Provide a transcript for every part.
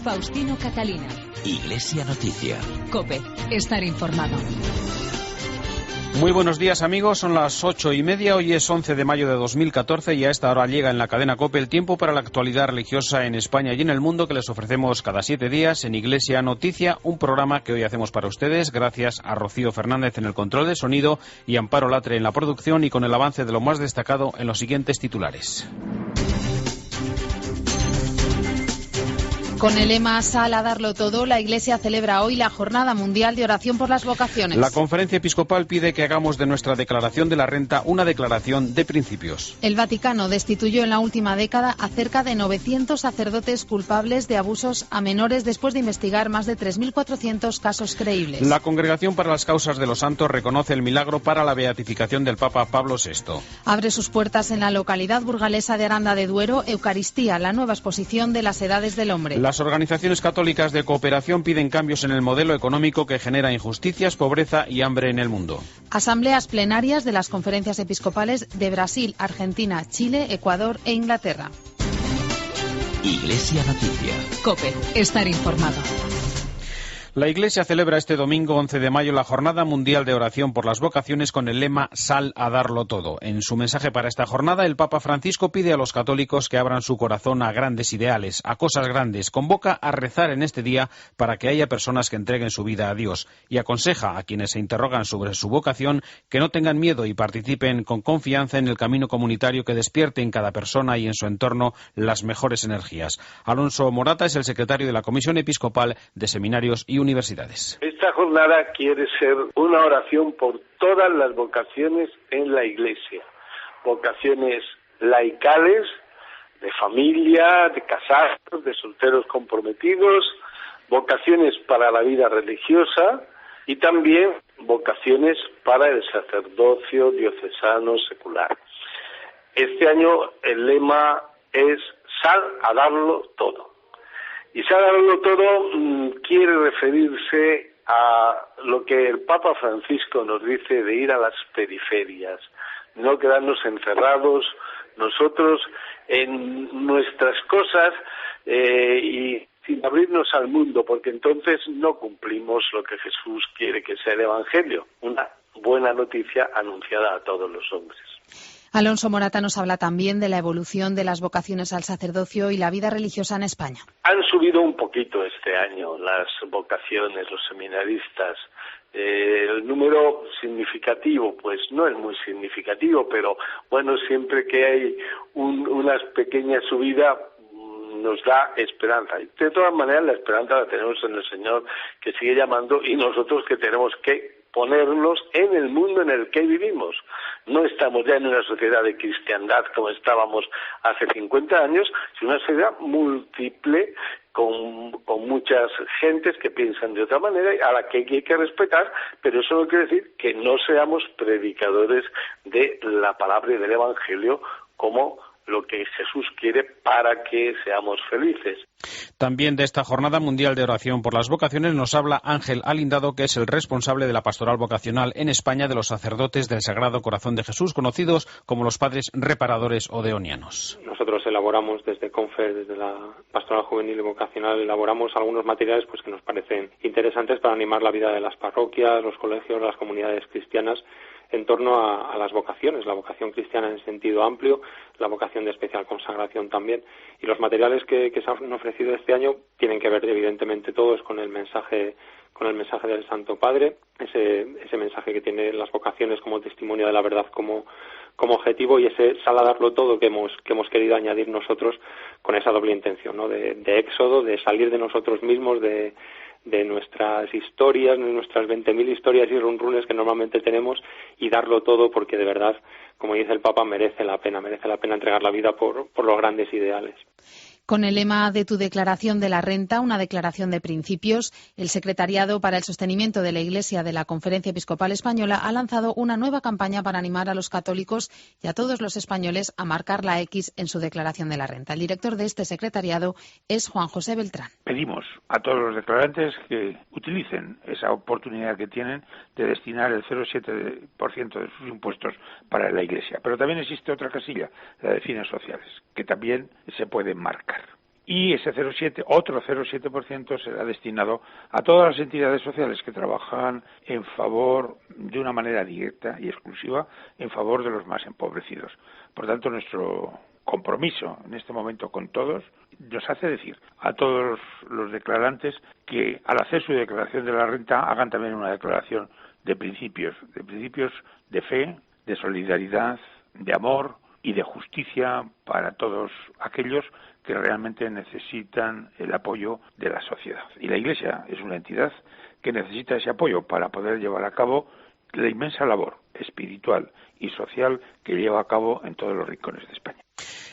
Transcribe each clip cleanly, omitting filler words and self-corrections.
Faustino Catalina. Iglesia Noticia. COPE. Estar informado. Muy buenos días, amigos, son las 8:30, hoy es 11 de mayo de 2014 y a esta hora llega en la cadena COPE el tiempo para la actualidad religiosa en España y en el mundo que les ofrecemos cada 7 días en Iglesia Noticia, un programa que hoy hacemos para ustedes gracias a Rocío Fernández en el control de sonido y Amparo Latre en la producción y con el avance de lo más destacado en los siguientes titulares. Con el lema Sal a darlo todo, la Iglesia celebra hoy la Jornada Mundial de Oración por las Vocaciones. La Conferencia Episcopal pide que hagamos de nuestra declaración de la renta una declaración de principios. El Vaticano destituyó en la última década a cerca de 900 sacerdotes culpables de abusos a menores después de investigar más de 3.400 casos creíbles. La Congregación para las Causas de los Santos reconoce el milagro para la beatificación del Papa Pablo VI. Abre sus puertas en la localidad burgalesa de Aranda de Duero Eucaristía, la nueva exposición de las edades del hombre. Las organizaciones católicas de cooperación piden cambios en el modelo económico que genera injusticias, pobreza y hambre en el mundo. Asambleas plenarias de las conferencias episcopales de Brasil, Argentina, Chile, Ecuador e Inglaterra. Iglesia Noticia. COPE. Estar informado. La Iglesia celebra este domingo 11 de mayo la Jornada Mundial de Oración por las Vocaciones con el lema Sal a darlo todo. En su mensaje para esta jornada, el Papa Francisco pide a los católicos que abran su corazón a grandes ideales, a cosas grandes. Convoca a rezar en este día para que haya personas que entreguen su vida a Dios y aconseja a quienes se interrogan sobre su vocación que no tengan miedo y participen con confianza en el camino comunitario que despierte en cada persona y en su entorno las mejores energías. Alonso Morata es el secretario de la Comisión Episcopal de Seminarios y Universidades. Esta jornada quiere ser una oración por todas las vocaciones en la Iglesia, vocaciones laicales, de familia, de casados, de solteros comprometidos, vocaciones para la vida religiosa y también vocaciones para el sacerdocio diocesano secular. Este año el lema es Sal a darlo todo. Y Sal a darlo todo quiere referirse a lo que el Papa Francisco nos dice de ir a las periferias, no quedarnos encerrados nosotros en nuestras cosas y sin abrirnos al mundo, porque entonces no cumplimos lo que Jesús quiere que sea el Evangelio, una buena noticia anunciada a todos los hombres. Alonso Morata nos habla también de la evolución de las vocaciones al sacerdocio y la vida religiosa en España. Han subido un poquito este año las vocaciones, los seminaristas. El número significativo, pues no es muy significativo, pero bueno, siempre que hay una pequeña subida nos da esperanza. Y de todas maneras la esperanza la tenemos en el Señor, que sigue llamando, y nosotros que tenemos que ponernos en el mundo en el que vivimos. No estamos ya en una sociedad de cristiandad como estábamos hace 50 años, sino una sociedad múltiple con muchas gentes que piensan de otra manera a la que hay que respetar, pero eso no quiere decir que no seamos predicadores de la palabra y del Evangelio como lo que Jesús quiere para que seamos felices. También de esta Jornada Mundial de Oración por las Vocaciones nos habla Ángel Alindado, que es el responsable de la pastoral vocacional en España de los sacerdotes del Sagrado Corazón de Jesús, conocidos como los padres reparadores o deonianos. Nosotros elaboramos desde CONFER, desde la pastoral juvenil y vocacional, elaboramos algunos materiales pues que nos parecen interesantes para animar la vida de las parroquias, los colegios, las comunidades cristianas en torno a las vocaciones, la vocación cristiana en sentido amplio, la vocación de especial consagración también. Y los materiales que se han ofrecido este año tienen que ver evidentemente todos con el mensaje del Santo Padre, ese mensaje que tiene las vocaciones como testimonio de la verdad como objetivo, y ese sal a darlo todo que hemos querido añadir nosotros con esa doble intención, ¿no? de éxodo, de salir de nosotros mismos, de nuestras historias, de nuestras 20.000 historias y runrunes que normalmente tenemos, y darlo todo porque de verdad, como dice el Papa, merece la pena entregar la vida por los grandes ideales. Con el lema de tu declaración de la renta, una declaración de principios, el Secretariado para el Sostenimiento de la Iglesia de la Conferencia Episcopal Española ha lanzado una nueva campaña para animar a los católicos y a todos los españoles a marcar la X en su declaración de la renta. El director de este secretariado es Juan José Beltrán. Pedimos a todos los declarantes que utilicen esa oportunidad que tienen de destinar el 0,7% de sus impuestos para la Iglesia. Pero también existe otra casilla, la de fines sociales, que también se puede marcar. y ese 0,7, otro 0,7% será destinado a todas las entidades sociales que trabajan en favor, de una manera directa y exclusiva, en favor de los más empobrecidos. Por tanto, nuestro compromiso en este momento con todos nos hace decir a todos los declarantes que al hacer su declaración de la renta hagan también una declaración de principios de fe, de solidaridad, de amor y de justicia para todos aquellos que realmente necesitan el apoyo de la sociedad. Y la Iglesia es una entidad que necesita ese apoyo para poder llevar a cabo la inmensa labor espiritual y social que lleva a cabo en todos los rincones de España.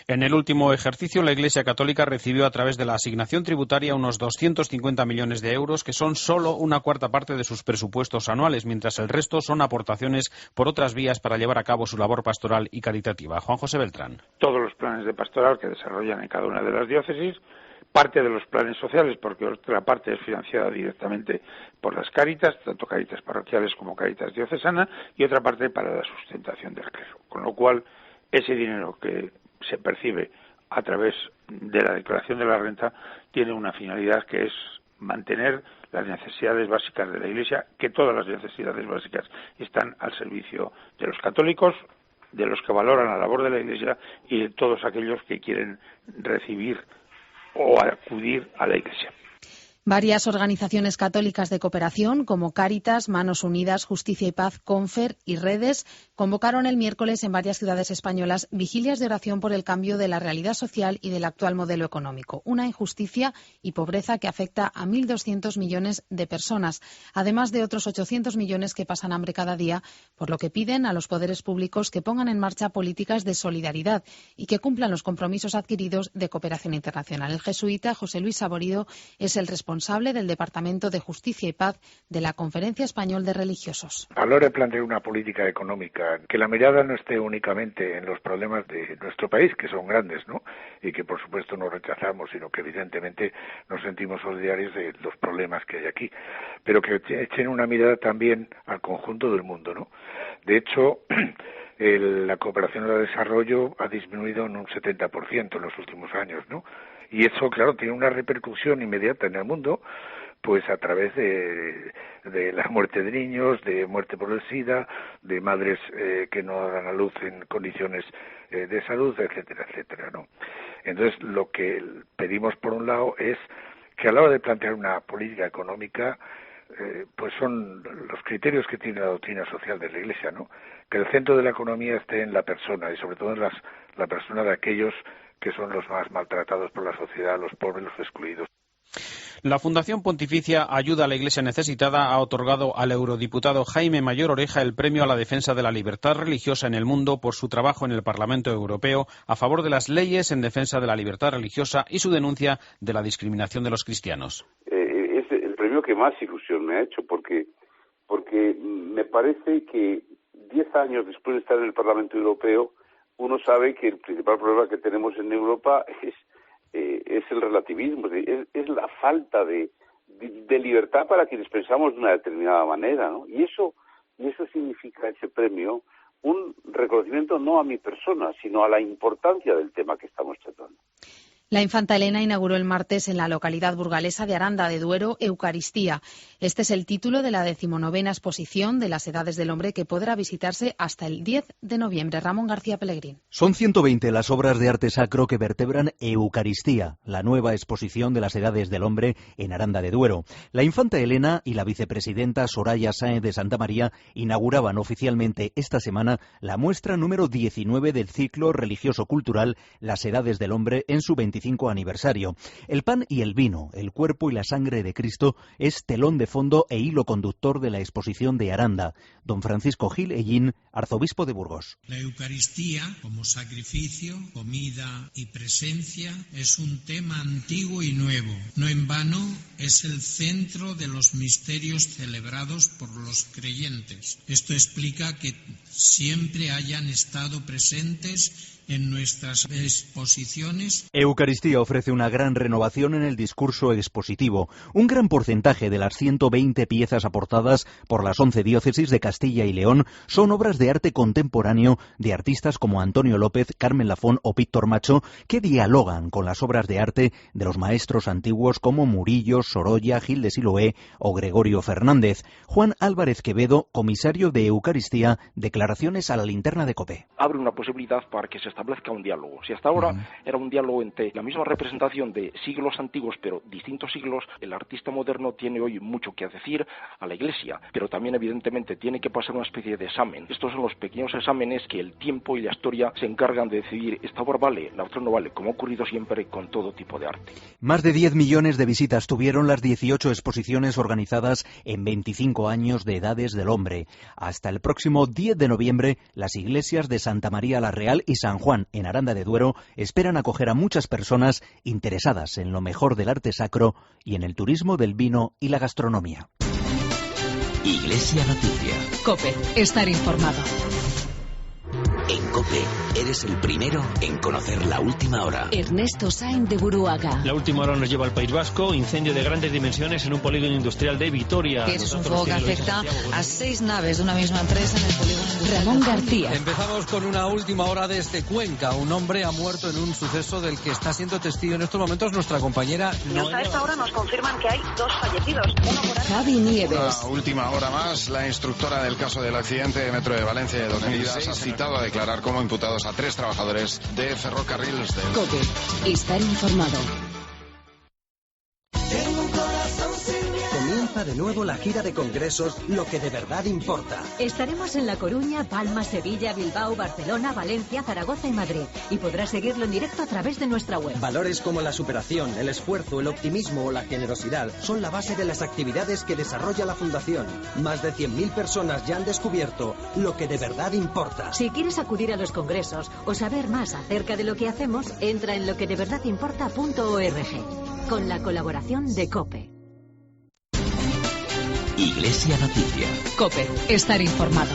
En el último ejercicio, la Iglesia Católica recibió a través de la asignación tributaria unos 250 millones de euros, que son solo una cuarta parte de sus presupuestos anuales, mientras el resto son aportaciones por otras vías para llevar a cabo su labor pastoral y caritativa. Juan José Beltrán. Todos los planes de pastoral que desarrollan en cada una de las diócesis, parte de los planes sociales, porque otra parte es financiada directamente por las Cáritas, tanto Cáritas parroquiales como Cáritas diocesana, y otra parte para la sustentación del clero. Con lo cual, ese dinero que se percibe a través de la declaración de la renta tiene una finalidad que es mantener las necesidades básicas de la Iglesia, que todas las necesidades básicas están al servicio de los católicos, de los que valoran la labor de la Iglesia y de todos aquellos que quieren recibir o acudir a la Iglesia. Varias organizaciones católicas de cooperación, como Cáritas, Manos Unidas, Justicia y Paz, Confer y Redes, convocaron el miércoles en varias ciudades españolas vigilias de oración por el cambio de la realidad social y del actual modelo económico. Una injusticia y pobreza que afecta a 1.200 millones de personas, además de otros 800 millones que pasan hambre cada día, por lo que piden a los poderes públicos que pongan en marcha políticas de solidaridad y que cumplan los compromisos adquiridos de cooperación internacional. El jesuita José Luis Saborido es el responsable del Departamento de Justicia y Paz de la Conferencia Español de Religiosos. A la hora de plantear una política económica, que la mirada no esté únicamente en los problemas de nuestro país, que son grandes, ¿no? Y que por supuesto no rechazamos, sino que evidentemente nos sentimos solidarios de los problemas que hay aquí, pero que echen una mirada también al conjunto del mundo, ¿no? De hecho, la cooperación al desarrollo ha disminuido en un 70% en los últimos años, ¿no? Y eso, claro, tiene una repercusión inmediata en el mundo, pues a través de la muerte de niños, de muerte por el SIDA, de madres que no dan a luz en condiciones de salud, etcétera, etcétera, ¿no? Entonces, lo que pedimos por un lado es que a la hora de plantear una política económica, pues son los criterios que tiene la doctrina social de la Iglesia, ¿no? Que el centro de la economía esté en la persona y sobre todo en la persona de aquellos que son los más maltratados por la sociedad, los pobres, los excluidos. La Fundación Pontificia Ayuda a la Iglesia Necesitada ha otorgado al eurodiputado Jaime Mayor Oreja el premio a la defensa de la libertad religiosa en el mundo por su trabajo en el Parlamento Europeo a favor de las leyes en defensa de la libertad religiosa y su denuncia de la discriminación de los cristianos. Es el premio que más ilusión me ha hecho porque me parece que 10 años después de estar en el Parlamento Europeo uno sabe que el principal problema que tenemos en Europa es el relativismo, es la falta de libertad para quienes pensamos de una determinada manera, ¿no? Y eso significa, ese premio, un reconocimiento no a mi persona, sino a la importancia del tema que estamos tratando. La infanta Elena inauguró el martes en la localidad burgalesa de Aranda de Duero Eucaristía. Este es el título de la 19ª exposición de las Edades del Hombre que podrá visitarse hasta el 10 de noviembre. Ramón García Pellegrín. Son 120 las obras de arte sacro que vertebran Eucaristía, la nueva exposición de las Edades del Hombre en Aranda de Duero. La infanta Elena y la vicepresidenta Soraya Sáenz de Santa María inauguraban oficialmente esta semana la muestra número 19 del ciclo religioso-cultural Las Edades del Hombre en su 25 aniversario. El pan y el vino, el cuerpo y la sangre de Cristo es telón de fondo e hilo conductor de la exposición de Aranda. Don Francisco Gil Ellín, arzobispo de Burgos. La Eucaristía, como sacrificio, comida y presencia, es un tema antiguo y nuevo. No en vano es el centro de los misterios celebrados por los creyentes. Esto explica que siempre hayan estado presentes en nuestras exposiciones. Eucaristía ofrece una gran renovación en el discurso expositivo. Un gran porcentaje de las 120 piezas aportadas por las 11 diócesis de Castilla y León son obras de arte contemporáneo de artistas como Antonio López, Carmen Lafón o Víctor Macho, que dialogan con las obras de arte de los maestros antiguos como Murillo, Sorolla, Gil de Siloé o Gregorio Fernández. Juan Álvarez Quevedo, comisario de Eucaristía, declaraciones a la linterna de COPE. Abre una posibilidad para que se establezca un diálogo. Si hasta ahora era un diálogo entre la misma representación de siglos antiguos, pero distintos siglos, el artista moderno tiene hoy mucho que decir a la Iglesia, pero también evidentemente tiene que pasar una especie de examen. Estos son los pequeños exámenes que el tiempo y la historia se encargan de decidir esta obra vale, la otra no vale, como ha ocurrido siempre con todo tipo de arte. Más de 10 millones de visitas tuvieron las 18 exposiciones organizadas en 25 años de Edades del Hombre. Hasta el próximo 10 de noviembre, las iglesias de Santa María la Real y San Juan en Aranda de Duero esperan acoger a muchas personas interesadas en lo mejor del arte sacro y en el turismo del vino y la gastronomía. Iglesia Noticia. COPE. Estar informado. En COPE eres el primero en conocer la última hora. Ernesto Sainz de Buruaga. La última hora nos lleva al País Vasco. Incendio de grandes dimensiones en un polígono industrial de Vitoria. Que es un fuego que afecta a 6 naves de una misma empresa en el polígono industrial. Ramón García. Empezamos con una última hora desde Cuenca. Un hombre ha muerto en un suceso del que está siendo testigo en estos momentos nuestra compañera Noelia. A esta hora nos confirman que hay 2 fallecidos. Uno por ahí. Javi Nieves. La última hora más, la instructora del caso del accidente de Metro de Valencia de 2006 ha citado a declarar como imputados a 3 trabajadores de ferrocarriles del... COPE. Estar informado. Comienza de nuevo la gira de congresos Lo que de verdad importa. Estaremos en La Coruña, Palma, Sevilla, Bilbao, Barcelona, Valencia, Zaragoza y Madrid. Y podrás seguirlo en directo a través de nuestra web. Valores como la superación, el esfuerzo, el optimismo o la generosidad son la base de las actividades que desarrolla la Fundación. Más de 100.000 personas ya han descubierto lo que de verdad importa. Si quieres acudir a los congresos o saber más acerca de lo que hacemos, entra en loquedeverdadimporta.org. Con la colaboración de COPE. Iglesia Noticia. COPE. Estar informado.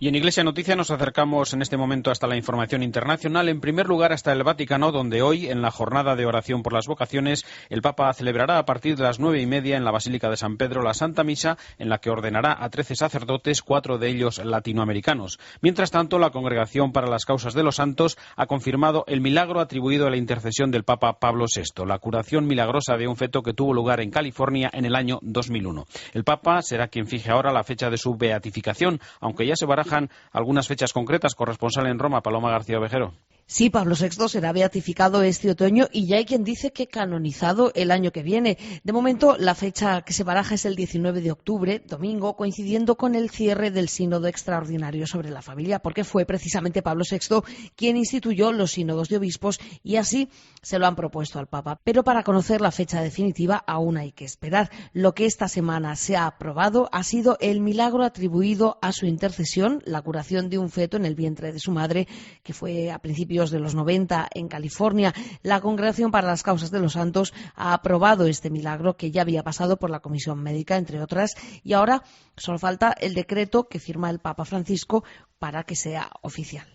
Y en Iglesia Noticia nos acercamos en este momento hasta la información internacional. En primer lugar, hasta el Vaticano, donde hoy, en la jornada de oración por las vocaciones, el Papa celebrará a partir de las 9:30 en la Basílica de San Pedro la Santa Misa, en la que ordenará a 13 sacerdotes, 4 de ellos latinoamericanos. Mientras tanto, la Congregación para las Causas de los Santos ha confirmado el milagro atribuido a la intercesión del Papa Pablo VI, la curación milagrosa de un feto que tuvo lugar en California en el año 2001. El Papa será quien fije ahora la fecha de su beatificación, aunque ya se barajan algunas fechas concretas. Corresponsal en Roma, Paloma García Ovejero. Sí, Pablo VI será beatificado este otoño y ya hay quien dice que canonizado el año que viene. De momento, la fecha que se baraja es el 19 de octubre, domingo, coincidiendo con el cierre del Sínodo Extraordinario sobre la Familia, porque fue precisamente Pablo VI quien instituyó los sínodos de obispos y así se lo han propuesto al Papa. Pero para conocer la fecha definitiva aún hay que esperar. Lo que esta semana se ha aprobado ha sido el milagro atribuido a su intercesión, la curación de un feto en el vientre de su madre, que fue a principios de los 90 en California. La Congregación para las Causas de los Santos ha aprobado este milagro que ya había pasado por la Comisión Médica, entre otras, y ahora solo falta el decreto que firma el Papa Francisco para que sea oficial.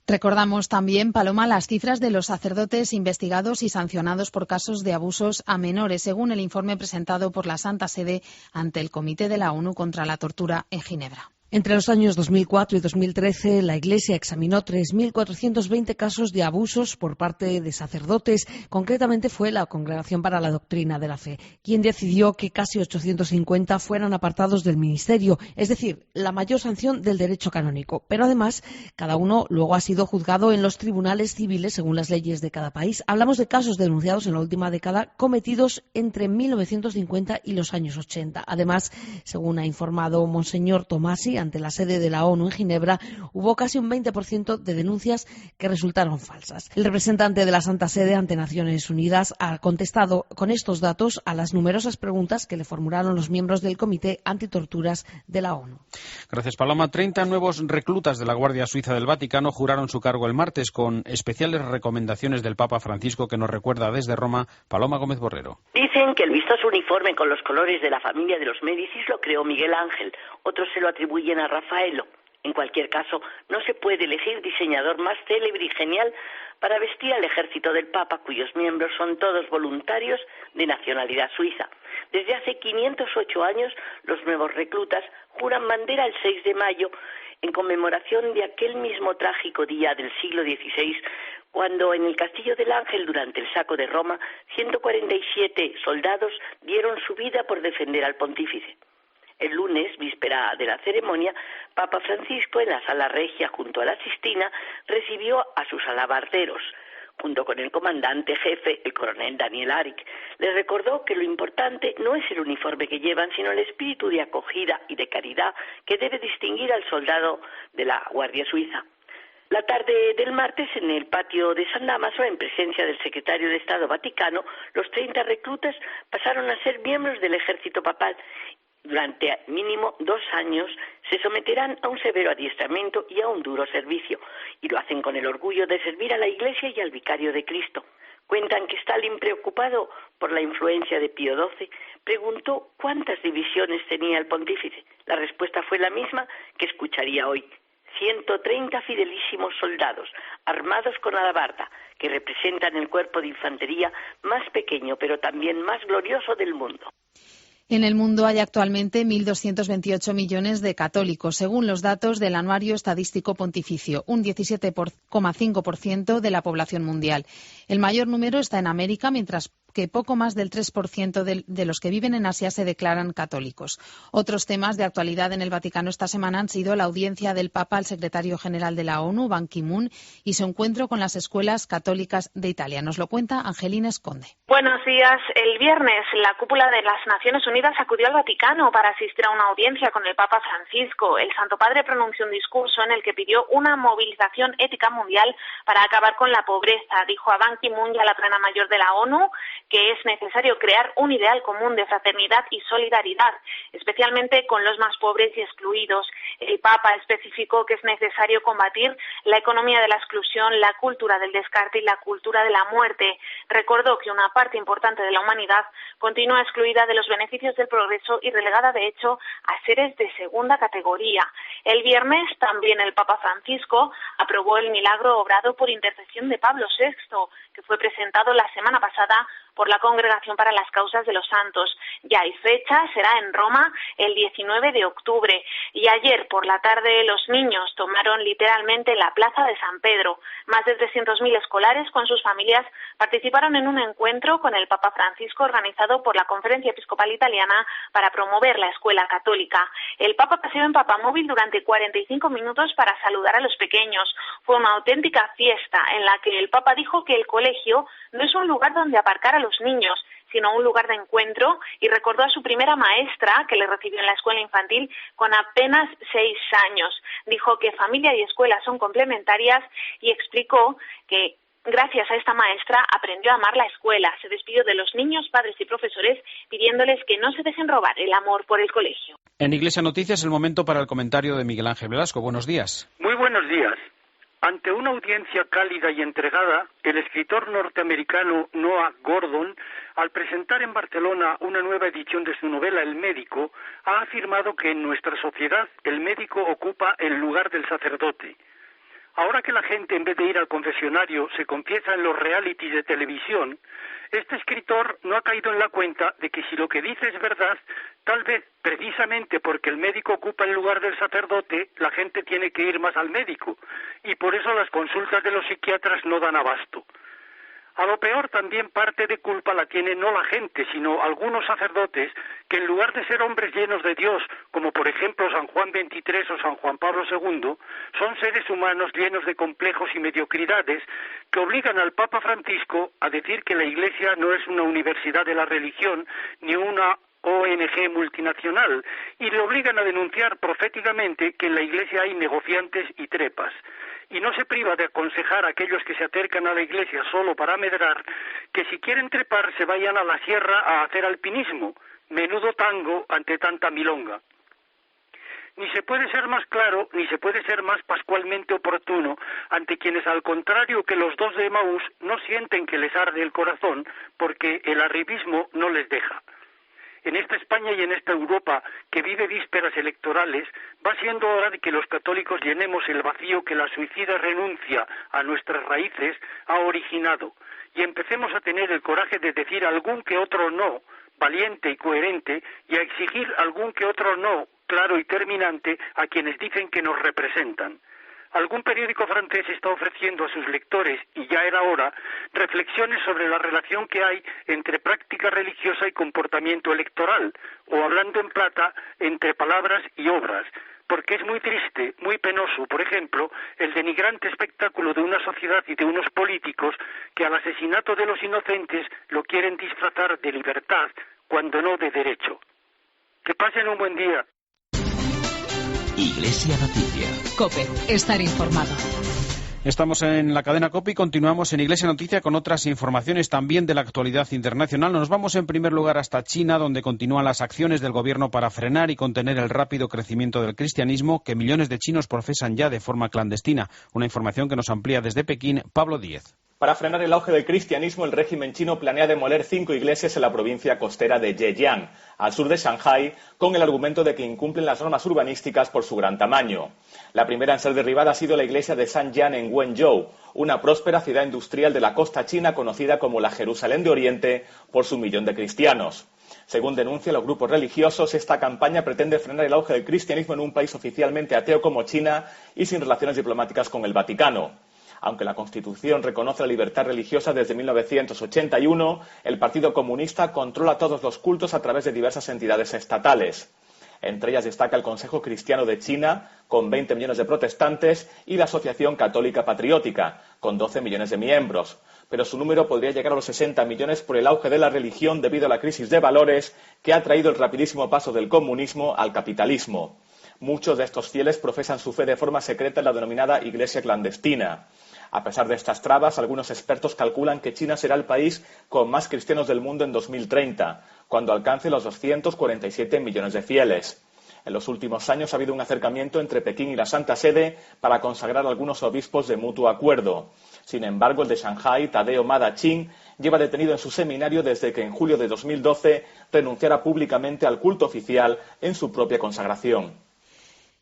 Recordamos también, Paloma, las cifras de los sacerdotes investigados y sancionados por casos de abusos a menores, según el informe presentado por la Santa Sede ante el Comité de la ONU contra la Tortura en Ginebra. Entre los años 2004 y 2013, la Iglesia examinó 3.420 casos de abusos por parte de sacerdotes. Concretamente fue la Congregación para la Doctrina de la Fe quien decidió que casi 850 fueran apartados del ministerio, es decir, la mayor sanción del derecho canónico. Pero además, cada uno luego ha sido juzgado en los tribunales civiles según las leyes de cada país. Hablamos de casos denunciados en la última década cometidos entre 1950 y los años 80. Además, según ha informado Monseñor Tomasi, ante la sede de la ONU en Ginebra, hubo casi un 20% de denuncias que resultaron falsas. El representante de la Santa Sede ante Naciones Unidas ha contestado con estos datos a las numerosas preguntas que le formularon los miembros del Comité Antitorturas de la ONU. Gracias, Paloma. 30 nuevos reclutas de la Guardia Suiza del Vaticano juraron su cargo el martes con especiales recomendaciones del Papa Francisco que nos recuerda desde Roma Paloma Gómez Borrero. Dicen que el vistoso uniforme con los colores de la familia de los Médicis lo creó Miguel Ángel. Otros se lo atribuyen a Rafaelo. En cualquier caso, no se puede elegir diseñador más célebre y genial para vestir al ejército del Papa, cuyos miembros son todos voluntarios de nacionalidad suiza. Desde hace 508 años, los nuevos reclutas juran bandera el 6 de mayo en conmemoración de aquel mismo trágico día del siglo XVI, cuando en el Castillo del Ángel, durante el saco de Roma, 147 soldados dieron su vida por defender al pontífice. El lunes, víspera de la ceremonia, Papa Francisco, en la Sala Regia junto a la Sistina, recibió a sus alabarderos, junto con el comandante jefe, el coronel Daniel Arik. Les recordó que lo importante no es el uniforme que llevan, sino el espíritu de acogida y de caridad que debe distinguir al soldado de la Guardia Suiza. La tarde del martes, en el patio de San Dámaso, en presencia del secretario de Estado Vaticano, los 30 reclutas pasaron a ser miembros del ejército papal. Durante mínimo 2 años se someterán a un severo adiestramiento y a un duro servicio, y lo hacen con el orgullo de servir a la Iglesia y al Vicario de Cristo. Cuentan que Stalin, preocupado por la influencia de Pío XII, preguntó cuántas divisiones tenía el pontífice. La respuesta fue la misma que escucharía hoy: 130 fidelísimos soldados, armados con alabarda, que representan el cuerpo de infantería más pequeño, pero también más glorioso del mundo. En el mundo hay actualmente 1.228 millones de católicos, según los datos del Anuario Estadístico Pontificio, un 17,5% de la población mundial. El mayor número está en América, mientras que poco más del 3% de los que viven en Asia se declaran católicos. Otros temas de actualidad en el Vaticano esta semana han sido la audiencia del Papa al secretario general de la ONU, Ban Ki-moon, y su encuentro con las escuelas católicas de Italia. Nos lo cuenta Angelina Esconde. Buenos días. El viernes, la cúpula de las Naciones Unidas acudió al Vaticano para asistir a una audiencia con el Papa Francisco. El Santo Padre pronunció un discurso en el que pidió una movilización ética mundial para acabar con la pobreza. Dijo a Ban Ki-moon y a la plana mayor de la ONU que es necesario crear un ideal común de fraternidad y solidaridad, especialmente con los más pobres y excluidos. El Papa especificó que es necesario combatir la economía de la exclusión, la cultura del descarte y la cultura de la muerte. Recordó que una parte importante de la humanidad continúa excluida de los beneficios del progreso y relegada, de hecho, a seres de segunda categoría. El viernes también el Papa Francisco aprobó el milagro obrado por intercesión de Pablo VI, que fue presentado la semana pasada por la Congregación para las Causas de los Santos. Ya hay fecha, será en Roma el 19 de octubre. Y ayer por la tarde los niños tomaron literalmente la plaza de San Pedro. Más de 300.000 escolares con sus familias participaron en un encuentro con el Papa Francisco organizado por la Conferencia Episcopal Italiana para promover la escuela católica. El Papa paseó en papamóvil durante 45 minutos para saludar a los pequeños. Fue una auténtica fiesta en la que el Papa dijo que el colegio no es un lugar donde aparcar a los niños, sino un lugar de encuentro, y recordó a su primera maestra que le recibió en la escuela infantil con apenas 6 años. Dijo que familia y escuela son complementarias y explicó que gracias a esta maestra aprendió a amar la escuela. Se despidió de los niños, padres y profesores pidiéndoles que no se dejen robar el amor por el colegio. En Iglesia Noticias, el momento para el comentario de Miguel Ángel Velasco. Buenos días. Muy buenos días. Ante una audiencia cálida y entregada, el escritor norteamericano Noah Gordon, al presentar en Barcelona una nueva edición de su novela El médico, ha afirmado que en nuestra sociedad el médico ocupa el lugar del sacerdote. Ahora que la gente, en vez de ir al confesionario, se confiesa en los realities de televisión, este escritor no ha caído en la cuenta de que si lo que dice es verdad, tal vez precisamente porque el médico ocupa el lugar del sacerdote, la gente tiene que ir más al médico, y por eso las consultas de los psiquiatras no dan abasto. A lo peor también parte de culpa la tiene no la gente, sino algunos sacerdotes que en lugar de ser hombres llenos de Dios, como por ejemplo San Juan XXIII o San Juan Pablo II, son seres humanos llenos de complejos y mediocridades que obligan al Papa Francisco a decir que la Iglesia no es una universidad de la religión ni una ONG multinacional, y le obligan a denunciar proféticamente que en la Iglesia hay negociantes y trepas. Y no se priva de aconsejar a aquellos que se acercan a la Iglesia solo para medrar que si quieren trepar se vayan a la sierra a hacer alpinismo. Menudo tango ante tanta milonga. Ni se puede ser más claro, ni se puede ser más pascualmente oportuno ante quienes, al contrario que los 2 de Emaús, no sienten que les arde el corazón porque el arribismo no les deja. En esta España y en esta Europa que vive vísperas electorales, va siendo hora de que los católicos llenemos el vacío que la suicida renuncia a nuestras raíces ha originado y empecemos a tener el coraje de decir algún que otro no, valiente y coherente, y a exigir algún que otro no, claro y terminante, a quienes dicen que nos representan. Algún periódico francés está ofreciendo a sus lectores, y ya era hora, reflexiones sobre la relación que hay entre práctica religiosa y comportamiento electoral, o hablando en plata, entre palabras y obras. Porque es muy triste, muy penoso, por ejemplo, el denigrante espectáculo de una sociedad y de unos políticos que al asesinato de los inocentes lo quieren disfrazar de libertad cuando no de derecho. Que pasen un buen día. Iglesia Noticia. COPE, estar informado. Estamos en la cadena COPE y continuamos en Iglesia Noticia con otras informaciones también de la actualidad internacional. Nos vamos en primer lugar hasta China, donde continúan las acciones del gobierno para frenar y contener el rápido crecimiento del cristianismo que millones de chinos profesan ya de forma clandestina. Una información que nos amplía desde Pekín, Pablo Díez. Para frenar el auge del cristianismo, el régimen chino planea demoler 5 iglesias en la provincia costera de Zhejiang, al sur de Shanghái, con el argumento de que incumplen las normas urbanísticas por su gran tamaño. La primera en ser derribada ha sido la iglesia de Sanjian en Wenzhou, una próspera ciudad industrial de la costa china conocida como la Jerusalén de Oriente por su 1 millón de cristianos. Según denuncian los grupos religiosos, esta campaña pretende frenar el auge del cristianismo en un país oficialmente ateo como China y sin relaciones diplomáticas con el Vaticano. Aunque la Constitución reconoce la libertad religiosa desde 1981, el Partido Comunista controla todos los cultos a través de diversas entidades estatales. Entre ellas destaca el Consejo Cristiano de China, con 20 millones de protestantes, y la Asociación Católica Patriótica, con 12 millones de miembros. Pero su número podría llegar a los 60 millones por el auge de la religión debido a la crisis de valores que ha traído el rapidísimo paso del comunismo al capitalismo. Muchos de estos fieles profesan su fe de forma secreta en la denominada iglesia clandestina. A pesar de estas trabas, algunos expertos calculan que China será el país con más cristianos del mundo en 2030, cuando alcance los 247 millones de fieles. En los últimos años ha habido un acercamiento entre Pekín y la Santa Sede para consagrar a algunos obispos de mutuo acuerdo. Sin embargo, el de Shanghái, Tadeo Madaching, lleva detenido en su seminario desde que en julio de 2012 renunciara públicamente al culto oficial en su propia consagración.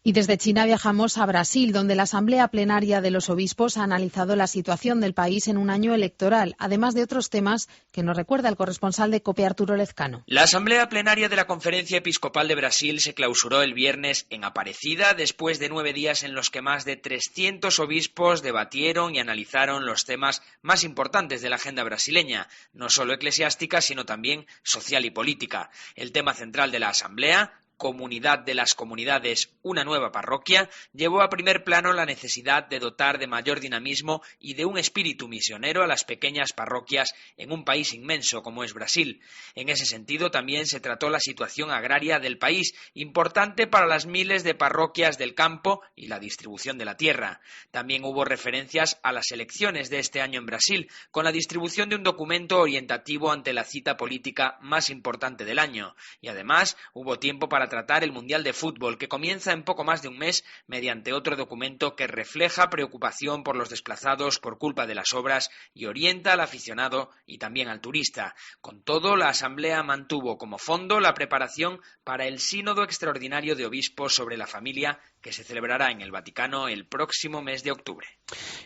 Y desde China viajamos a Brasil, donde la Asamblea Plenaria de los Obispos ha analizado la situación del país en un año electoral, además de otros temas que nos recuerda el corresponsal de COPE, Arturo Lezcano. La Asamblea Plenaria de la Conferencia Episcopal de Brasil se clausuró el viernes en Aparecida, después de 9 días en los que más de 300 obispos debatieron y analizaron los temas más importantes de la agenda brasileña, no solo eclesiástica, sino también social y política. El tema central de la Asamblea, Comunidad de las Comunidades, una nueva parroquia, llevó a primer plano la necesidad de dotar de mayor dinamismo y de un espíritu misionero a las pequeñas parroquias en un país inmenso como es Brasil. En ese sentido también se trató la situación agraria del país, importante para las miles de parroquias del campo y la distribución de la tierra. También hubo referencias a las elecciones de este año en Brasil, con la distribución de un documento orientativo ante la cita política más importante del año. Y además hubo tiempo para tratar el Mundial de Fútbol, que comienza en poco más de un mes mediante otro documento que refleja preocupación por los desplazados por culpa de las obras y orienta al aficionado y también al turista. Con todo, la Asamblea mantuvo como fondo la preparación para el Sínodo Extraordinario de Obispos sobre la Familia, que se celebrará en el Vaticano el próximo mes de octubre.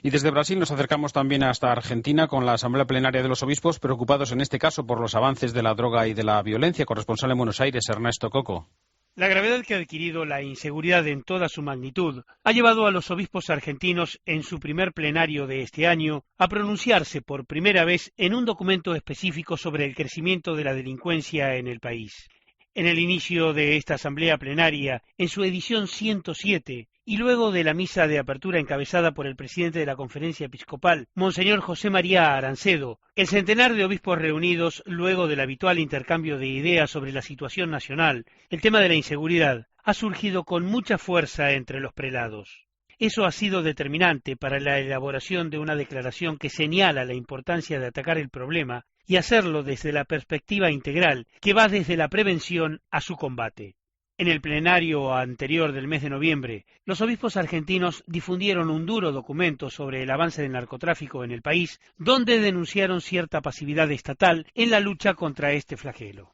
Y desde Brasil nos acercamos también hasta Argentina con la Asamblea Plenaria de los Obispos, preocupados en este caso por los avances de la droga y de la violencia. Corresponsal en Buenos Aires, Ernesto Coco. La gravedad que ha adquirido la inseguridad en toda su magnitud ha llevado a los obispos argentinos en su primer plenario de este año a pronunciarse por primera vez en un documento específico sobre el crecimiento de la delincuencia en el país. En el inicio de esta asamblea plenaria, en su edición 107, y luego de la misa de apertura encabezada por el presidente de la Conferencia Episcopal, Monseñor José María Arancedo, el centenar de obispos reunidos luego del habitual intercambio de ideas sobre la situación nacional, el tema de la inseguridad, ha surgido con mucha fuerza entre los prelados. Eso ha sido determinante para la elaboración de una declaración que señala la importancia de atacar el problema y hacerlo desde la perspectiva integral, que va desde la prevención a su combate. En el plenario anterior del mes de noviembre, los obispos argentinos difundieron un duro documento sobre el avance del narcotráfico en el país, donde denunciaron cierta pasividad estatal en la lucha contra este flagelo.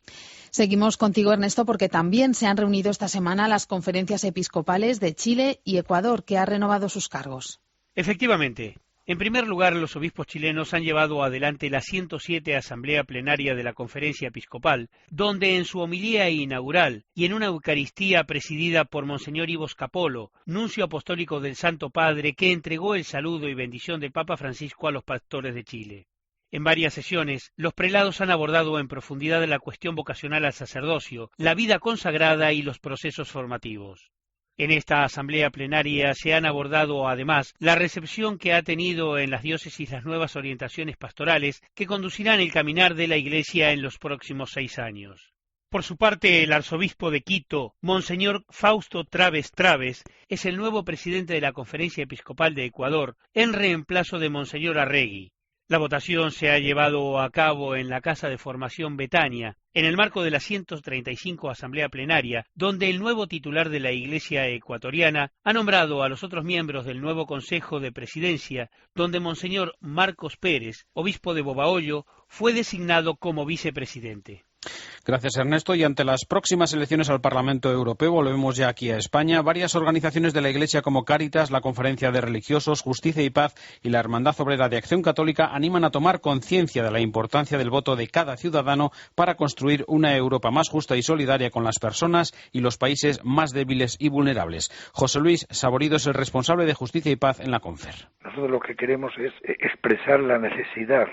Seguimos contigo, Ernesto, porque también se han reunido esta semana las conferencias episcopales de Chile y Ecuador, que ha renovado sus cargos. Efectivamente. En primer lugar, los obispos chilenos han llevado adelante la 107 Asamblea Plenaria de la Conferencia Episcopal, donde en su homilía inaugural y en una Eucaristía presidida por Monseñor Ivo Scapolo, nuncio apostólico del Santo Padre, que entregó el saludo y bendición del Papa Francisco a los pastores de Chile. En varias sesiones, los prelados han abordado en profundidad la cuestión vocacional al sacerdocio, la vida consagrada y los procesos formativos. En esta asamblea plenaria se han abordado, además, la recepción que ha tenido en las diócesis las nuevas orientaciones pastorales que conducirán el caminar de la Iglesia en los próximos 6 años. Por su parte, el arzobispo de Quito, Monseñor Fausto Traves Traves, es el nuevo presidente de la Conferencia Episcopal de Ecuador, en reemplazo de Monseñor Arregui. La votación se ha llevado a cabo en la Casa de Formación Betania, en el marco de la 135 Asamblea Plenaria, donde el nuevo titular de la Iglesia ecuatoriana ha nombrado a los otros miembros del nuevo Consejo de Presidencia, donde Monseñor Marcos Pérez, obispo de Bobahoyo, fue designado como vicepresidente. Gracias, Ernesto. Y ante las próximas elecciones al Parlamento Europeo, volvemos ya aquí a España. Varias organizaciones de la Iglesia como Cáritas, la Conferencia de Religiosos, Justicia y Paz y la Hermandad Obrera de Acción Católica animan a tomar conciencia de la importancia del voto de cada ciudadano para construir una Europa más justa y solidaria con las personas y los países más débiles y vulnerables. José Luis Saborido es el responsable de Justicia y Paz en la Confer. Nosotros lo que queremos es expresar la necesidad,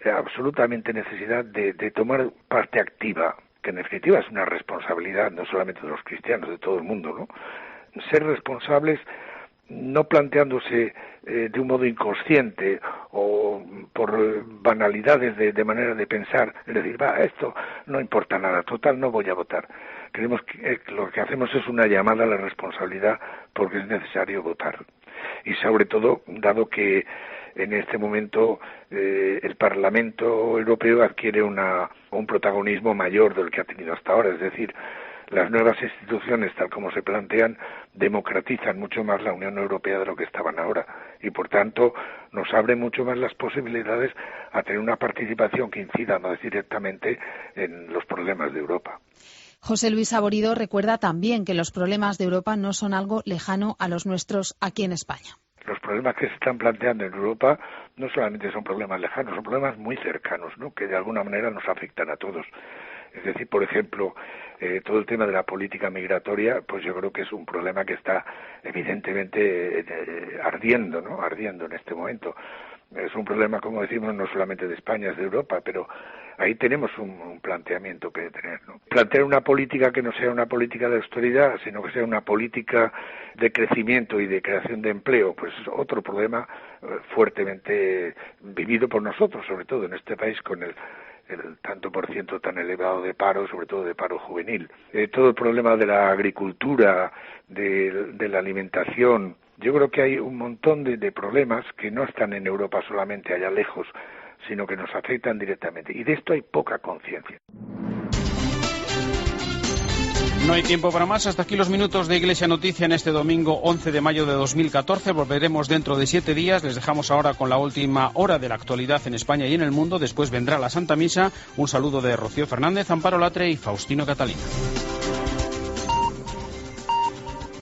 absolutamente necesidad de tomar parte activa, que en definitiva es una responsabilidad no solamente de los cristianos, de todo el mundo, ¿no? Ser responsables no planteándose de un modo inconsciente o por banalidades de manera de pensar, es decir, esto no importa nada, total, no voy a votar. Creemos que lo que hacemos es una llamada a la responsabilidad porque es necesario votar. Y sobre todo, dado que en este momento el Parlamento Europeo adquiere un protagonismo mayor del que ha tenido hasta ahora, es decir, las nuevas instituciones, tal como se plantean, democratizan mucho más la Unión Europea de lo que estaban ahora y, por tanto, nos abre mucho más las posibilidades a tener una participación que incida más directamente en los problemas de Europa. José Luis Saborido recuerda también que los problemas de Europa no son algo lejano a los nuestros aquí en España. Los problemas que se están planteando en Europa no solamente son problemas lejanos, son problemas muy cercanos, ¿no?, que de alguna manera nos afectan a todos. Es decir, por ejemplo, todo el tema de la política migratoria, pues yo creo que es un problema que está evidentemente ardiendo, ¿no?, ardiendo en este momento. Es un problema, como decimos, no solamente de España, es de Europa, pero ahí tenemos un planteamiento que tener, ¿no? Plantear una política que no sea una política de austeridad, sino que sea una política de crecimiento y de creación de empleo, pues es otro problema fuertemente vivido por nosotros, sobre todo en este país con el tanto por ciento tan elevado de paro, sobre todo de paro juvenil. Todo el problema de la agricultura, de la alimentación. Yo creo que hay un montón de problemas que no están en Europa solamente allá lejos, sino que nos afectan directamente. Y de esto hay poca conciencia. No hay tiempo para más. Hasta aquí los minutos de Iglesia Noticia en este domingo 11 de mayo de 2014. Volveremos dentro de 7 días. Les dejamos ahora con la última hora de la actualidad en España y en el mundo. Después vendrá la Santa Misa. Un saludo de Rocío Fernández, Amparo Latre y Faustino Catalina.